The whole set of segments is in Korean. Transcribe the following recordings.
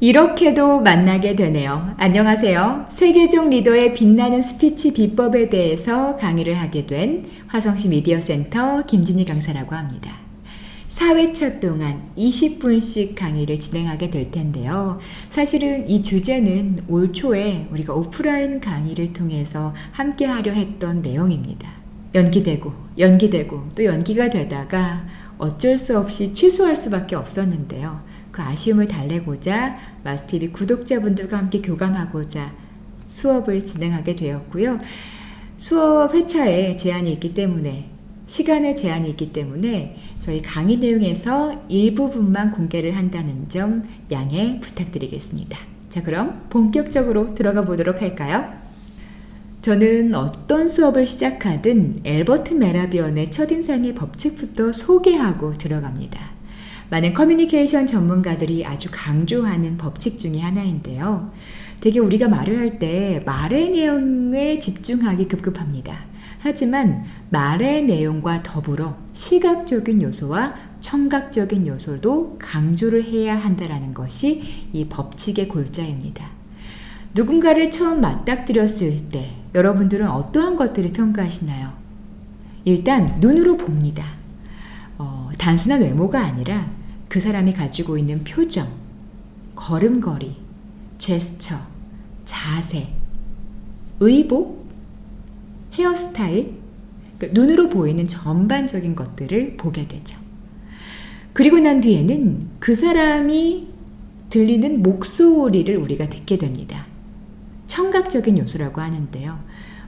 이렇게도 만나게 되네요. 안녕하세요. 세계적 리더의 빛나는 스피치 비법에 대해서 강의를 하게 된 화성시 미디어센터 김진희 강사라고 합니다. 4회차 동안 20분씩 강의를 진행하게 될 텐데요. 사실은 이 주제는 올 초에 우리가 오프라인 강의를 통해서 함께 하려 했던 내용입니다. 연기되고 또 연기가 되다가 어쩔 수 없이 취소할 수밖에 없었는데요. 그 아쉬움을 달래고자 마스TV 구독자분들과 함께 교감하고자 수업을 진행하게 되었고요. 수업 회차에 제한이 있기 때문에 시간에 제한이 있기 때문에 저희 강의 내용에서 일부분만 공개를 한다는 점 양해 부탁드리겠습니다. 자, 그럼 본격적으로 들어가 보도록 할까요? 저는 어떤 수업을 시작하든 앨버트 메라비언의 첫인상의 법칙부터 소개하고 들어갑니다. 많은 커뮤니케이션 전문가들이 아주 강조하는 법칙 중에 하나인데요. 되게 우리가 말을 할 때 말의 내용에 집중하기 급급합니다. 하지만 말의 내용과 더불어 시각적인 요소와 청각적인 요소도 강조를 해야 한다는 것이 이 법칙의 골자입니다. 누군가를 처음 맞닥뜨렸을 때 여러분들은 어떠한 것들을 평가하시나요? 일단 눈으로 봅니다. 단순한 외모가 아니라 그 사람이 가지고 있는 표정, 걸음걸이, 제스처, 자세, 의복, 헤어스타일, 눈으로 보이는 전반적인 것들을 보게 되죠. 그리고 난 뒤에는 그 사람이 들리는 목소리를 우리가 듣게 됩니다. 청각적인 요소라고 하는데요.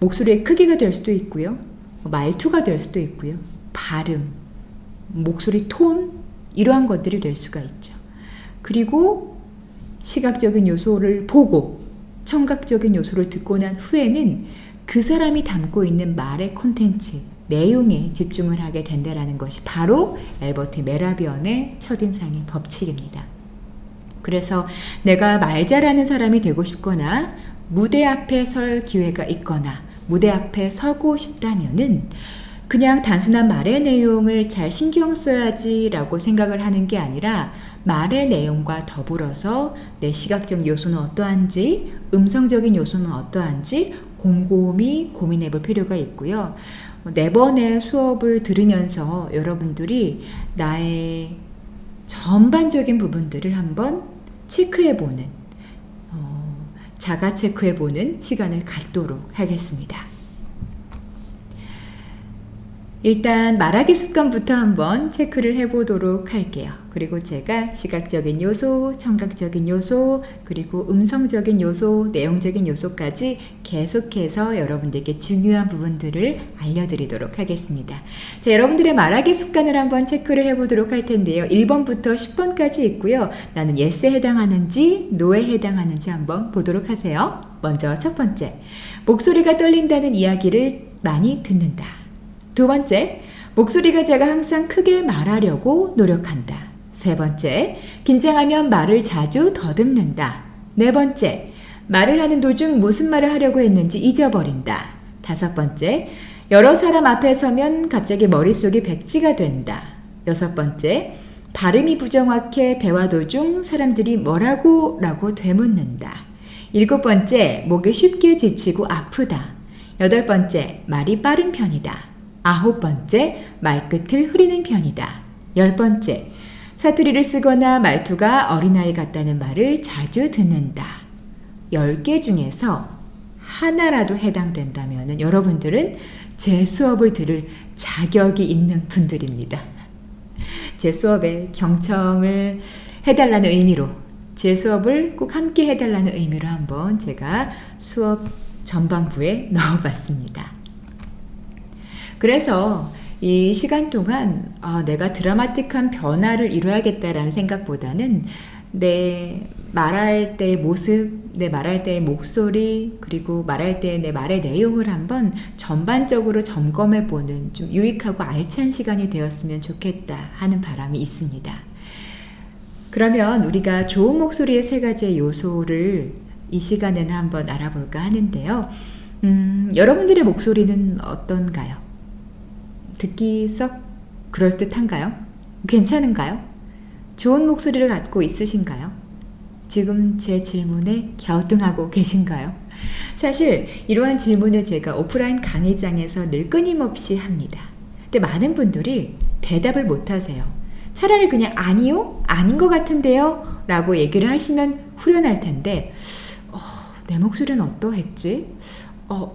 목소리의 크기가 될 수도 있고요. 말투가 될 수도 있고요. 발음, 목소리 톤, 이러한 것들이 될 수가 있죠. 그리고 시각적인 요소를 보고 청각적인 요소를 듣고 난 후에는 그 사람이 담고 있는 말의 콘텐츠, 내용에 집중을 하게 된다는 것이 바로 앨버트 메라비언의 첫인상의 법칙입니다. 그래서 내가 말 잘하는 사람이 되고 싶거나 무대 앞에 설 기회가 있거나 무대 앞에 서고 싶다면은 그냥 단순한 말의 내용을 잘 신경 써야지 라고 생각을 하는 게 아니라 말의 내용과 더불어서 내 시각적 요소는 어떠한지, 음성적인 요소는 어떠한지 곰곰이 고민해 볼 필요가 있고요. 4번의 수업을 들으면서 여러분들이 나의 전반적인 부분들을 한번 체크해 보는, 자가 체크해 보는 시간을 갖도록 하겠습니다. 일단 말하기 습관부터 한번 체크를 해보도록 할게요. 그리고 제가 시각적인 요소, 청각적인 요소, 그리고 음성적인 요소, 내용적인 요소까지 계속해서 여러분들께 중요한 부분들을 알려드리도록 하겠습니다. 자, 여러분들의 말하기 습관을 한번 체크를 해보도록 할 텐데요. 1번부터 10번까지 있고요. 나는 yes에 해당하는지 no에 해당하는지 한번 보도록 하세요. 먼저 첫 번째, 목소리가 떨린다는 이야기를 많이 듣는다. 두 번째, 목소리가 작아 항상 크게 말하려고 노력한다. 세 번째, 긴장하면 말을 자주 더듬는다. 네 번째, 말을 하는 도중 무슨 말을 하려고 했는지 잊어버린다. 다섯 번째, 여러 사람 앞에 서면 갑자기 머릿속이 백지가 된다. 여섯 번째, 발음이 부정확해 대화 도중 사람들이 뭐라고 라고 되묻는다. 일곱 번째, 목이 쉽게 지치고 아프다. 여덟 번째, 말이 빠른 편이다. 아홉 번째, 말끝을 흐리는 편이다. 열 번째, 사투리를 쓰거나 말투가 어린아이 같다는 말을 자주 듣는다. 10개 중에서 하나라도 해당된다면 여러분들은 제 수업을 들을 자격이 있는 분들입니다. 제 수업에 경청을 해달라는 의미로, 제 수업을 꼭 함께 해달라는 의미로 한번 제가 수업 전반부에 넣어봤습니다. 그래서 이 시간 동안 내가 드라마틱한 변화를 이루어야겠다라는 생각보다는 내 말할 때의 모습, 내 말할 때의 목소리, 그리고 말할 때 내 말의 내용을 한번 전반적으로 점검해보는 좀 유익하고 알찬 시간이 되었으면 좋겠다 하는 바람이 있습니다. 그러면 우리가 좋은 목소리의 3가지의 요소를 이 시간에는 한번 알아볼까 하는데요. 여러분들의 목소리는 어떤가요? 듣기 썩 그럴듯한가요? 괜찮은가요? 좋은 목소리를 갖고 있으신가요? 지금 제 질문에 갸우뚱하고 계신가요? 사실 이러한 질문을 제가 오프라인 강의장에서 늘 끊임없이 합니다. 근데 많은 분들이 대답을 못 하세요. 차라리 그냥 아니요? 아닌 것 같은데요? 라고 얘기를 하시면 후련할 텐데 내 목소리는 어떠했지?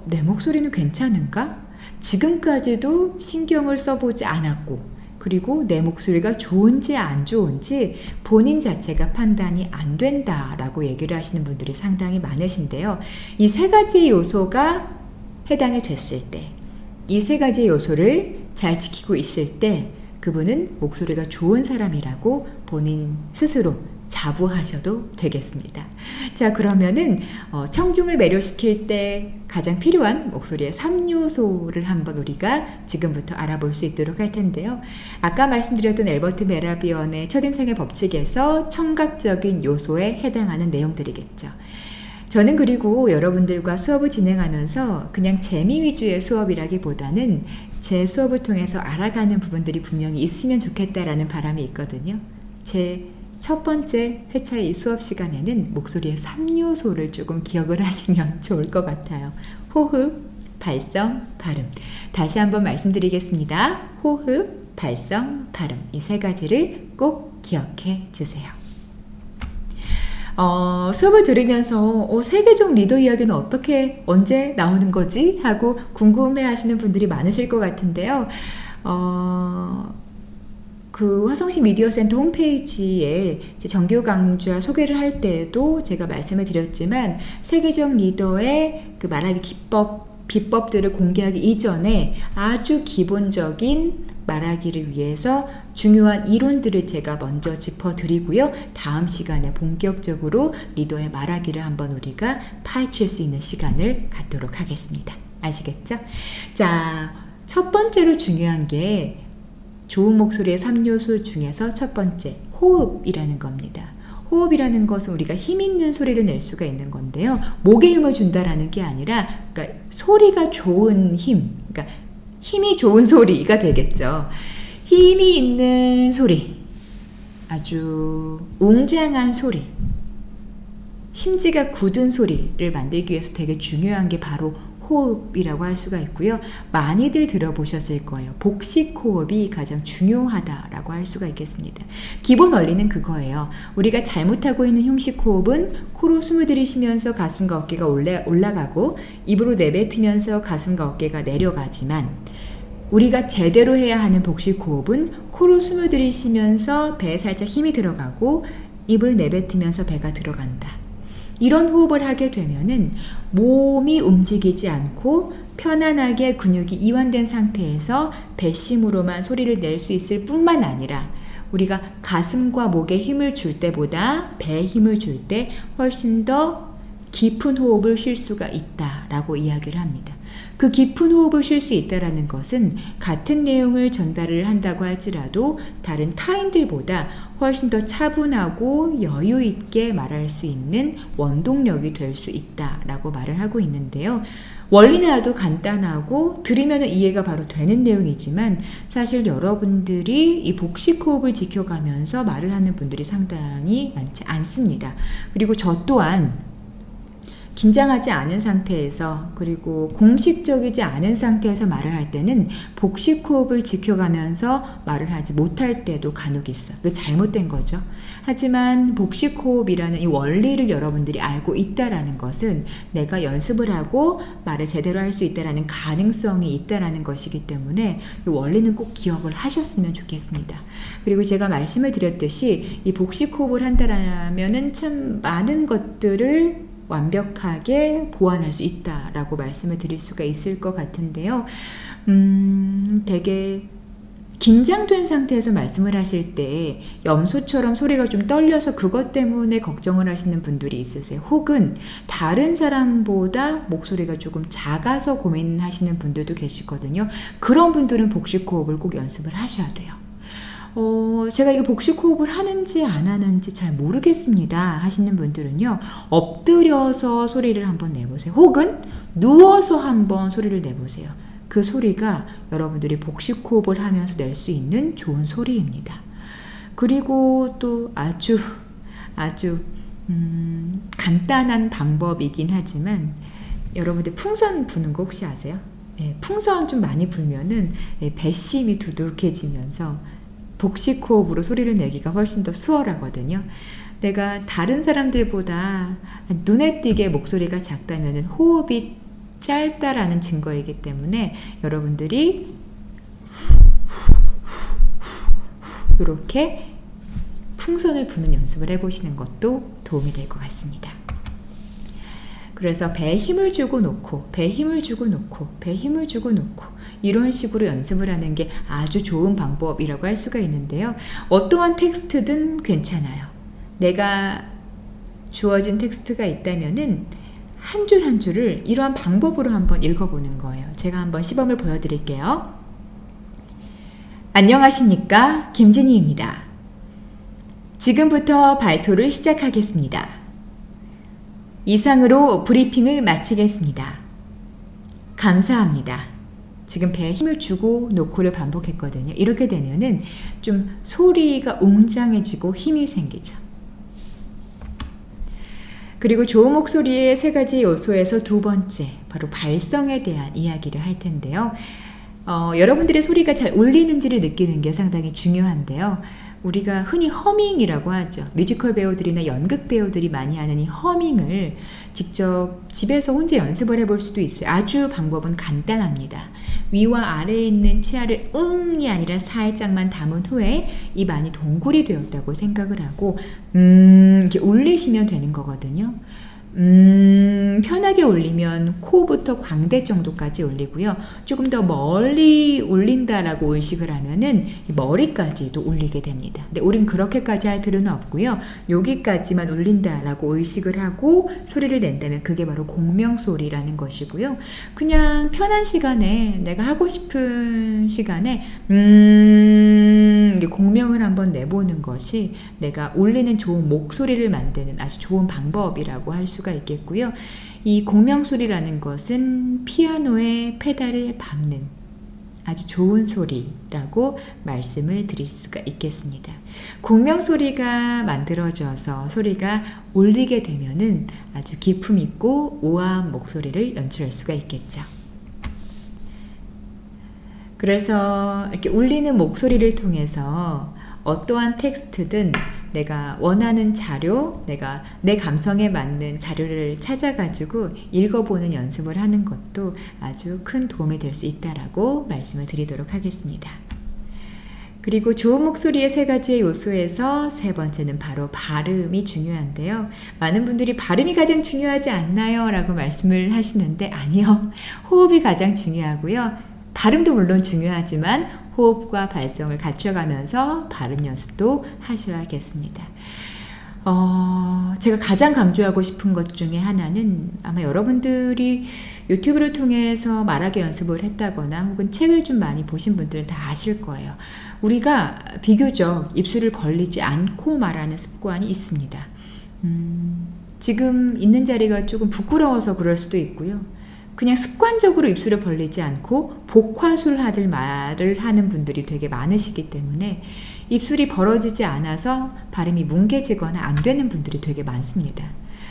내 목소리는 괜찮은가? 지금까지도 신경을 써보지 않았고 그리고 내 목소리가 좋은지 안 좋은지 본인 자체가 판단이 안 된다라고 얘기를 하시는 분들이 상당히 많으신데요. 이 세 가지 요소가 해당이 됐을 때, 이 세 가지 요소를 잘 지키고 있을 때 그분은 목소리가 좋은 사람이라고 본인 스스로 자부하셔도 되겠습니다. 자, 그러면은 청중을 매료시킬 때 가장 필요한 목소리의 3요소를 한번 우리가 지금부터 알아볼 수 있도록 할 텐데요. 아까 말씀드렸던 엘버트 메라비언의 첫인상의 법칙에서 청각적인 요소에 해당하는 내용들이겠죠. 저는 그리고 여러분들과 수업을 진행하면서 그냥 재미 위주의 수업이라기보다는 제 수업을 통해서 알아가는 부분들이 분명히 있으면 좋겠다라는 바람이 있거든요. 제 첫 번째 회차의 이 수업 시간에는 목소리의 3요소를 조금 기억을 하시면 좋을 것 같아요. 호흡, 발성, 발음. 다시 한번 말씀드리겠습니다. 호흡, 발성, 발음. 이 세 가지를 꼭 기억해 주세요. 수업을 들으면서 세계적 리더 이야기는 어떻게 언제 나오는 거지? 하고 궁금해 하시는 분들이 많으실 것 같은데요. 그 화성시 미디어센터 홈페이지에 정규 강좌 소개를 할 때도 제가 말씀을 드렸지만 세계적 리더의 그 말하기 비법들을 공개하기 이전에 아주 기본적인 말하기를 위해서 중요한 이론들을 제가 먼저 짚어드리고요. 다음 시간에 본격적으로 리더의 말하기를 한번 우리가 파헤칠 수 있는 시간을 갖도록 하겠습니다. 아시겠죠? 자, 첫 번째로 중요한 게 좋은 목소리의 3요소 중에서 첫 번째, 호흡이라는 겁니다. 호흡이라는 것은 우리가 힘 있는 소리를 낼 수가 있는 건데요. 목에 힘을 준다라는 게 아니라, 그러니까 소리가 좋은 힘, 그러니까 힘이 좋은 소리가 되겠죠. 힘이 있는 소리, 아주 웅장한 소리, 심지가 굳은 소리를 만들기 위해서 되게 중요한 게 바로 호흡이라고 할 수가 있고요. 많이들 들어보셨을 거예요. 복식 호흡이 가장 중요하다라고 할 수가 있겠습니다. 기본 원리는 그거예요. 우리가 잘못하고 있는 흉식 호흡은 코로 숨을 들이쉬면서 가슴과 어깨가 올라가고 입으로 내뱉으면서 가슴과 어깨가 내려가지만 우리가 제대로 해야 하는 복식 호흡은 코로 숨을 들이쉬면서 배에 살짝 힘이 들어가고 입을 내뱉으면서 배가 들어간다. 이런 호흡을 하게 되면은 몸이 움직이지 않고 편안하게 근육이 이완된 상태에서 배심으로만 소리를 낼 수 있을 뿐만 아니라 우리가 가슴과 목에 힘을 줄 때보다 배에 힘을 줄 때 훨씬 더 깊은 호흡을 쉴 수가 있다라고 이야기를 합니다. 그 깊은 호흡을 쉴 수 있다는 것은 같은 내용을 전달을 한다고 할지라도 다른 타인들보다 훨씬 더 차분하고 여유 있게 말할 수 있는 원동력이 될 수 있다라고 말을 하고 있는데요. 원리는 아주 간단하고 들으면 이해가 바로 되는 내용이지만 사실 여러분들이 이 복식 호흡을 지켜가면서 말을 하는 분들이 상당히 많지 않습니다. 그리고 저 또한 긴장하지 않은 상태에서 그리고 공식적이지 않은 상태에서 말을 할 때는 복식 호흡을 지켜가면서 말을 하지 못할 때도 간혹 있어요. 그게 잘못된 거죠. 하지만 복식 호흡이라는 이 원리를 여러분들이 알고 있다라는 것은 내가 연습을 하고 말을 제대로 할 수 있다라는 가능성이 있다라는 것이기 때문에 이 원리는 꼭 기억을 하셨으면 좋겠습니다. 그리고 제가 말씀을 드렸듯이 이 복식 호흡을 한다라면은 참 많은 것들을 완벽하게 보완할 수 있다라고 말씀을 드릴 수가 있을 것 같은데요. 되게 긴장된 상태에서 말씀을 하실 때 염소처럼 소리가 좀 떨려서 그것 때문에 걱정을 하시는 분들이 있으세요. 혹은 다른 사람보다 목소리가 조금 작아서 고민하시는 분들도 계시거든요. 그런 분들은 복식 호흡을 꼭 연습을 하셔야 돼요. 제가 이거 복식 호흡을 하는지 안 하는지 잘 모르겠습니다 하시는 분들은요, 엎드려서 소리를 한번 내보세요. 혹은 누워서 한번 소리를 내보세요. 그 소리가 여러분들이 복식 호흡을 하면서 낼 수 있는 좋은 소리입니다. 그리고 또 아주 간단한 방법이긴 하지만 여러분들 풍선 부는 거 혹시 아세요? 예, 풍선 좀 많이 불면은 배심이 두둑해지면서 복식호흡으로 소리를 내기가 훨씬 더 수월하거든요. 내가 다른 사람들보다 눈에 띄게 목소리가 작다면 호흡이 짧다라는 증거이기 때문에 여러분들이 이렇게 풍선을 부는 연습을 해보시는 것도 도움이 될 것 같습니다. 그래서 배에 힘을 주고 놓고, 배에 힘을 주고 놓고, 배에 힘을 주고 놓고 이런 식으로 연습을 하는 게 아주 좋은 방법이라고 할 수가 있는데요. 어떠한 텍스트든 괜찮아요. 내가 주어진 텍스트가 있다면은 한 줄 한 줄을 이러한 방법으로 한번 읽어보는 거예요. 제가 한번 시범을 보여드릴게요. 안녕하십니까? 김진희입니다. 지금부터 발표를 시작하겠습니다. 이상으로 브리핑을 마치겠습니다. 감사합니다. 지금 배에 힘을 주고 놓고를 반복했거든요. 이렇게 되면은 좀 소리가 웅장해지고 힘이 생기죠. 그리고 좋은 목소리의 세 가지 요소에서 두 번째, 바로 발성에 대한 이야기를 할 텐데요. 여러분들의 소리가 잘 울리는지를 느끼는 게 상당히 중요한데요. 우리가 흔히 허밍이라고 하죠. 뮤지컬 배우들이나 연극 배우들이 많이 하는 이 허밍을 직접 집에서 혼자 연습을 해볼 수도 있어요. 아주 방법은 간단합니다. 위와 아래에 있는 치아를 응이 아니라 살짝만 담은 후에 입 안이 동굴이 되었다고 생각을 하고 이렇게 울리시면 되는 거거든요. 편하게 울리면 코부터 광대 정도까지 울리고요. 조금 더 멀리 울린다라고 의식을 하면은 머리까지도 울리게 됩니다. 근데 우린 그렇게까지 할 필요는 없고요. 여기까지만 울린다라고 의식을 하고 소리를 낸다면 그게 바로 공명소리라는 것이고요. 그냥 편한 시간에 내가 하고 싶은 시간에 공명을 한번 내보는 것이 내가 울리는 좋은 목소리를 만드는 아주 좋은 방법이라고 할 수가 있겠고요. 이 공명소리라는 것은 피아노의 페달을 밟는 아주 좋은 소리라고 말씀을 드릴 수가 있겠습니다. 공명소리가 만들어져서 소리가 울리게 되면은 아주 기품 있고 우아한 목소리를 연출할 수가 있겠죠. 그래서 이렇게 울리는 목소리를 통해서 어떠한 텍스트든 내가 원하는 자료, 내가 내 감성에 맞는 자료를 찾아가지고 읽어보는 연습을 하는 것도 아주 큰 도움이 될 수 있다라고 말씀을 드리도록 하겠습니다. 그리고 좋은 목소리의 세 가지의 요소에서 세 번째는 바로 발음이 중요한데요. 많은 분들이 발음이 가장 중요하지 않나요? 라고 말씀을 하시는데 아니요. 호흡이 가장 중요하고요. 발음도 물론 중요하지만 호흡과 발성을 갖춰가면서 발음 연습도 하셔야겠습니다. 제가 가장 강조하고 싶은 것 중에 하나는 아마 여러분들이 유튜브를 통해서 말하기 연습을 했다거나 혹은 책을 좀 많이 보신 분들은 다 아실 거예요. 우리가 비교적 입술을 벌리지 않고 말하는 습관이 있습니다. 지금 있는 자리가 조금 부끄러워서 그럴 수도 있고요. 그냥 습관적으로 입술을 벌리지 않고 복화술하듯 말을 하는 분들이 되게 많으시기 때문에 입술이 벌어지지 않아서 발음이 뭉개지거나 안 되는 분들이 되게 많습니다.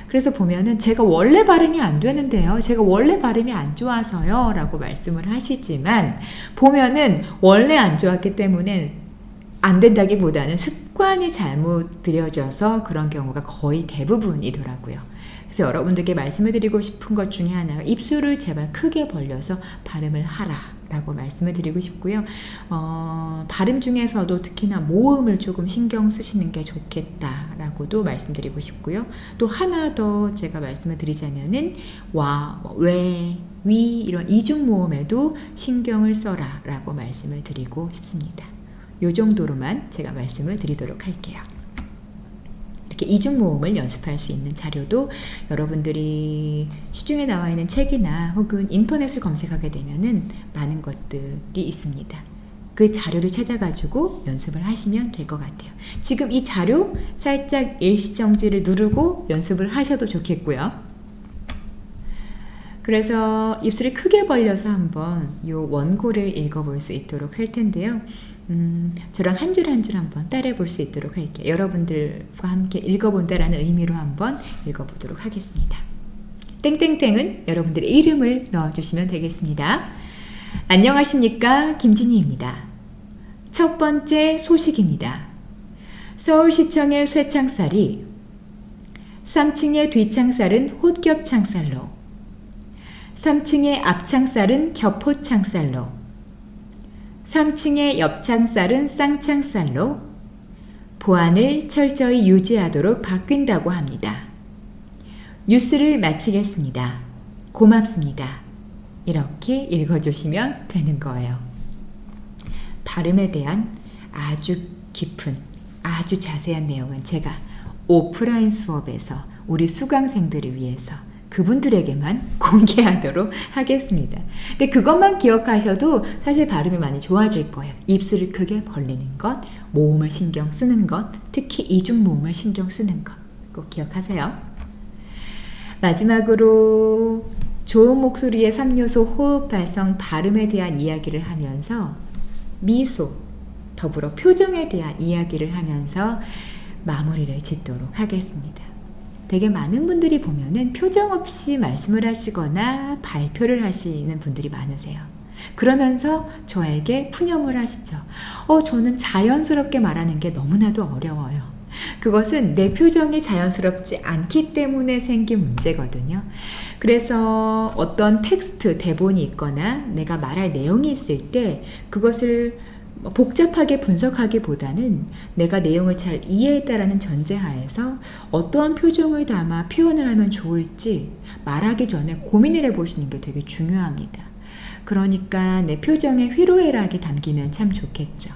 그래서 보면은 제가 원래 발음이 안 되는데요. 제가 원래 발음이 안 좋아서요. 라고 말씀을 하시지만 보면은 원래 안 좋았기 때문에 안 된다기보다는 습관이 잘못 들여져서 그런 경우가 거의 대부분이더라고요. 그래서 여러분들께 말씀을 드리고 싶은 것 중에 하나가 입술을 제발 크게 벌려서 발음을 하라 라고 말씀을 드리고 싶고요. 발음 중에서도 특히나 모음을 조금 신경 쓰시는 게 좋겠다 라고도 말씀드리고 싶고요. 또 하나 더 제가 말씀을 드리자면은 와, 왜, 위 이런 이중 모음에도 신경을 써라 라고 말씀을 드리고 싶습니다. 요 정도로만 제가 말씀을 드리도록 할게요. 이렇게 이중 모음을 연습할 수 있는 자료도 여러분들이 시중에 나와 있는 책이나 혹은 인터넷을 검색하게 되면은 많은 것들이 있습니다. 그 자료를 찾아가지고 연습을 하시면 될 것 같아요. 지금 이 자료 살짝 일시정지를 누르고 연습을 하셔도 좋겠고요. 그래서 입술을 크게 벌려서 한번 이 원고를 읽어볼 수 있도록 할 텐데요. 저랑 한 줄 한 줄 한번 따라해 볼 수 있도록 할게요. 여러분들과 함께 읽어본다라는 의미로 한번 읽어보도록 하겠습니다. 땡땡땡은 여러분들의 이름을 넣어주시면 되겠습니다. 안녕하십니까, 김진희입니다. 첫 번째 소식입니다. 서울시청의 쇠창살이 3층의 뒷창살은 홑겹창살로, 3층의 앞창살은 겹홑창살로, 3층의 옆창살은 쌍창살로 보안을 철저히 유지하도록 바뀐다고 합니다. 뉴스를 마치겠습니다. 고맙습니다. 이렇게 읽어주시면 되는 거예요. 발음에 대한 아주 깊은, 아주 자세한 내용은 제가 오프라인 수업에서 우리 수강생들을 위해서 그분들에게만 공개하도록 하겠습니다. 근데 그것만 기억하셔도 사실 발음이 많이 좋아질 거예요. 입술을 크게 벌리는 것, 모음을 신경 쓰는 것, 특히 이중 모음을 신경 쓰는 것 꼭 기억하세요. 마지막으로 좋은 목소리의 3요소 호흡, 발성, 발음에 대한 이야기를 하면서 미소, 더불어 표정에 대한 이야기를 하면서 마무리를 짓도록 하겠습니다. 되게 많은 분들이 보면은 표정 없이 말씀을 하시거나 발표를 하시는 분들이 많으세요. 그러면서 저에게 푸념을 하시죠. 저는 자연스럽게 말하는 게 너무나도 어려워요. 그것은 내 표정이 자연스럽지 않기 때문에 생긴 문제거든요. 그래서 어떤 텍스트, 대본이 있거나 내가 말할 내용이 있을 때 그것을 복잡하게 분석하기보다는 내가 내용을 잘 이해했다라는 전제하에서 어떠한 표정을 담아 표현을 하면 좋을지 말하기 전에 고민을 해보시는 게 되게 중요합니다. 그러니까 내 표정에 희로애락이 담기면 참 좋겠죠.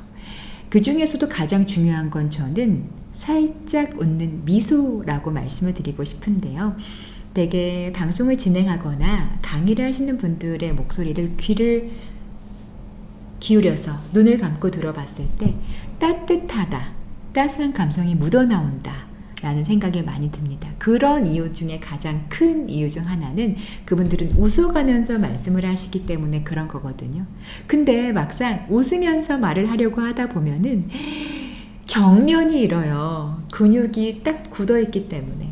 그 중에서도 가장 중요한 건 저는 살짝 웃는 미소라고 말씀을 드리고 싶은데요. 되게 방송을 진행하거나 강의를 하시는 분들의 목소리를 귀를 기울여서 눈을 감고 들어봤을 때 따뜻하다, 따스한 감성이 묻어나온다 라는 생각이 많이 듭니다. 그런 이유 중에 가장 큰 이유 중 하나는 그분들은 웃어가면서 말씀을 하시기 때문에 그런 거거든요. 근데 막상 웃으면서 말을 하려고 하다 보면은 경련이 일어요. 근육이 딱 굳어있기 때문에.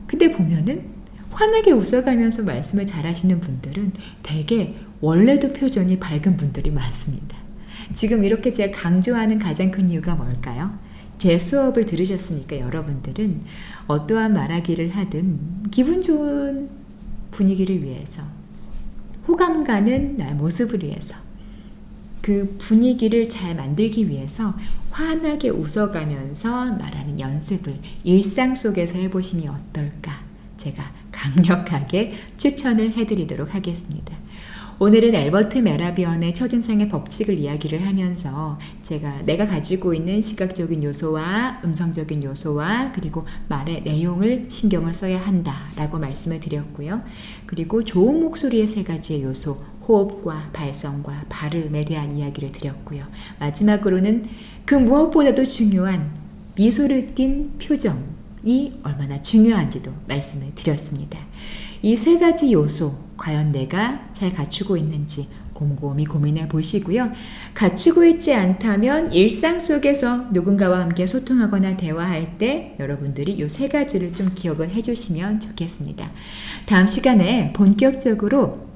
근데 보면은 환하게 웃어가면서 말씀을 잘 하시는 분들은 되게 원래도 표정이 밝은 분들이 많습니다. 지금 이렇게 제가 강조하는 가장 큰 이유가 뭘까요? 제 수업을 들으셨으니까 여러분들은 어떠한 말하기를 하든 기분 좋은 분위기를 위해서, 호감 가는 나의 모습을 위해서, 그 분위기를 잘 만들기 위해서 환하게 웃어가면서 말하는 연습을 일상 속에서 해보시면 어떨까? 제가 강력하게 추천을 해드리도록 하겠습니다. 오늘은 앨버트 메라비언의 첫인상의 법칙을 이야기를 하면서 내가 가지고 있는 시각적인 요소와 음성적인 요소와 그리고 말의 내용을 신경을 써야 한다라고 말씀을 드렸고요. 그리고 좋은 목소리의 세 가지의 요소, 호흡과 발성과 발음에 대한 이야기를 드렸고요. 마지막으로는 그 무엇보다도 중요한 미소를 띤 표정이 얼마나 중요한지도 말씀을 드렸습니다. 이 세 가지 요소, 과연 내가 잘 갖추고 있는지 곰곰이 고민해 보시고요. 갖추고 있지 않다면 일상 속에서 누군가와 함께 소통하거나 대화할 때 여러분들이 이 세 가지를 좀 기억을 해주시면 좋겠습니다. 다음 시간에 본격적으로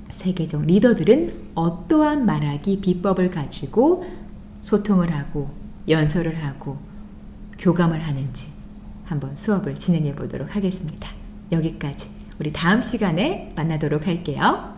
세계적 리더들은 어떠한 말하기 비법을 가지고 소통을 하고 연설을 하고 교감을 하는지 한번 수업을 진행해 보도록 하겠습니다. 여기까지 우리 다음 시간에 만나도록 할게요.